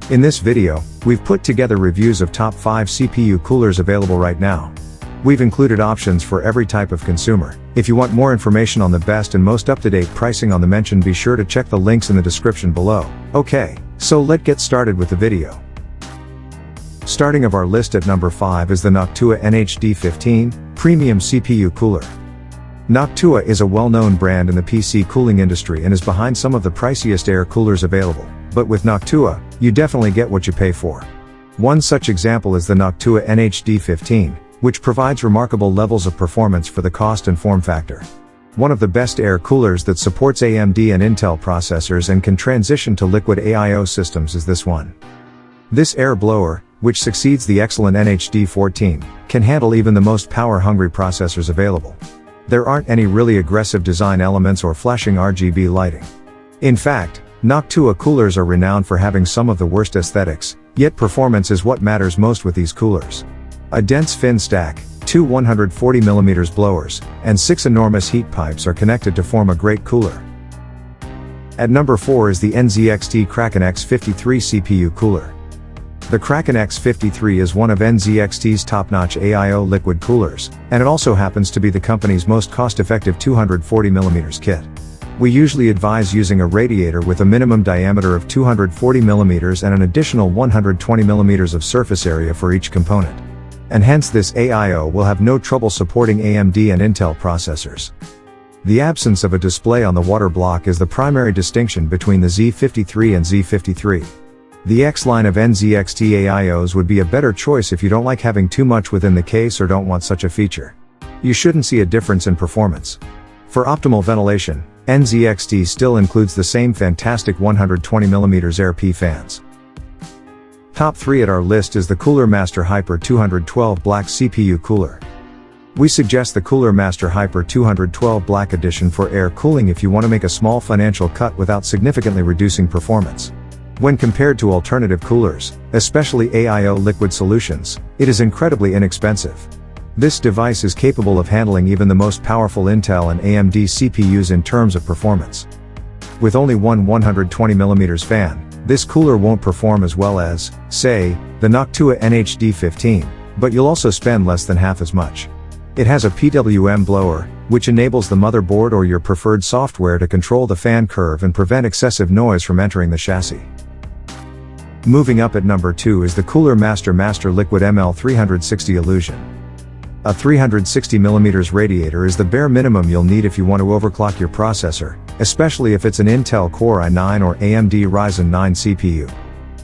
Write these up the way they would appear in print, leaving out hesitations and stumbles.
In this video, we've put together reviews of top 5 CPU coolers available right now. We've included options for every type of consumer. If you want more information on the best and most up-to-date pricing on the mention, be sure to check the links in the description below. Okay, so let's get started with the video. Starting of our list at number 5 is the Noctua NHD15 Premium CPU Cooler. Noctua is a well-known brand in the PC cooling industry and is behind some of the priciest air coolers available, but with Noctua, you definitely get what you pay for. One such example is the Noctua NHD15, which provides remarkable levels of performance for the cost and form factor. One of the best air coolers that supports AMD and Intel processors and can transition to liquid AIO systems is this one. This air blower, which succeeds the excellent NHD14, can handle even the most power-hungry processors available. There aren't any really aggressive design elements or flashing RGB lighting. In fact, Noctua coolers are renowned for having some of the worst aesthetics, yet performance is what matters most with these coolers. A dense fin stack, 2 140mm blowers, and 6 enormous heat pipes are connected to form a great cooler. At number 4 is the NZXT Kraken X53 CPU cooler. The Kraken X53 is one of NZXT's top-notch AIO liquid coolers, and it also happens to be the company's most cost-effective 240mm kit. We usually advise using a radiator with a minimum diameter of 240mm and an additional 120mm of surface area for each component. And hence this AIO will have no trouble supporting AMD and Intel processors. The absence of a display on the water block is the primary distinction between the Z53 and Z53. The X line of NZXT AIOs would be a better choice if you don't like having too much within the case or don't want such a feature. You shouldn't see a difference in performance. For optimal ventilation, NZXT still includes the same fantastic 120mm Air P fans. Top 3 at our list is the Cooler Master Hyper 212 Black CPU Cooler. We suggest the Cooler Master Hyper 212 Black Edition for air cooling if you want to make a small financial cut without significantly reducing performance. When compared to alternative coolers, especially AIO liquid solutions, it is incredibly inexpensive. This device is capable of handling even the most powerful Intel and AMD CPUs in terms of performance. With only one 120mm fan, this cooler won't perform as well as, say, the Noctua NHD15, but you'll also spend less than half as much. It has a PWM blower, which enables the motherboard or your preferred software to control the fan curve and prevent excessive noise from entering the chassis. Moving up at number 2 is the Cooler Master Liquid ML360 Illusion. A 360mm radiator is the bare minimum you'll need if you want to overclock your processor, especially if it's an Intel Core i9 or AMD Ryzen 9 CPU.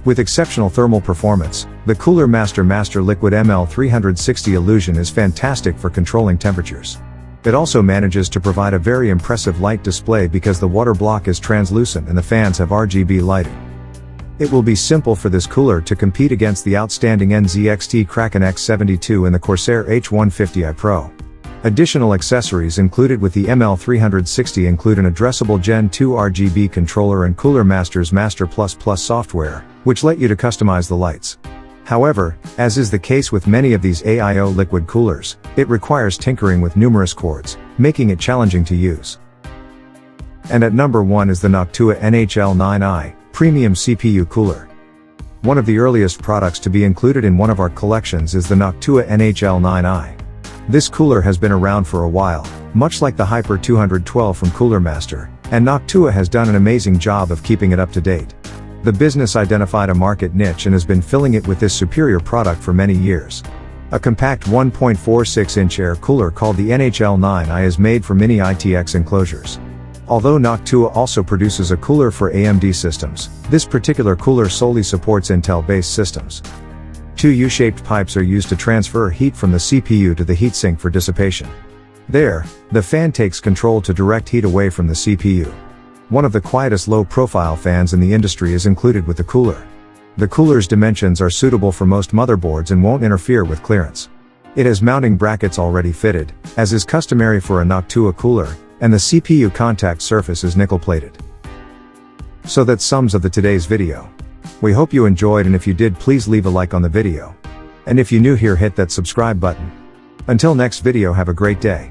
With exceptional thermal performance, the Cooler Master Liquid ML360 Illusion is fantastic for controlling temperatures. It also manages to provide a very impressive light display because the water block is translucent and the fans have RGB lighting. It will be simple for this cooler to compete against the outstanding NZXT Kraken X72 and the Corsair H150i Pro. Additional accessories included with the ML360 include an addressable Gen 2 RGB controller and Cooler Master's Master++ software, which let you to customize the lights. However, as is the case with many of these AIO liquid coolers, it requires tinkering with numerous cords, making it challenging to use. And at number 1 is the Noctua NHL9i Premium CPU Cooler. One of the earliest products to be included in one of our collections is the Noctua NHL9i. This cooler has been around for a while, much like the Hyper 212 from Cooler Master, and Noctua has done an amazing job of keeping it up to date. The business identified a market niche and has been filling it with this superior product for many years. A compact 1.46-inch air cooler called the NHL9i is made for mini ITX enclosures. Although Noctua also produces a cooler for AMD systems, this particular cooler solely supports Intel-based systems. 2 U-shaped pipes are used to transfer heat from the CPU to the heatsink for dissipation. There, the fan takes control to direct heat away from the CPU. One of the quietest low-profile fans in the industry is included with the cooler. The cooler's dimensions are suitable for most motherboards and won't interfere with clearance. It has mounting brackets already fitted, as is customary for a Noctua cooler, and the CPU contact surface is nickel-plated. So that sums up today's video. We hope you enjoyed, and if you did, please leave a like on the video. And if you're new here, hit that subscribe button. Until next video, have a great day.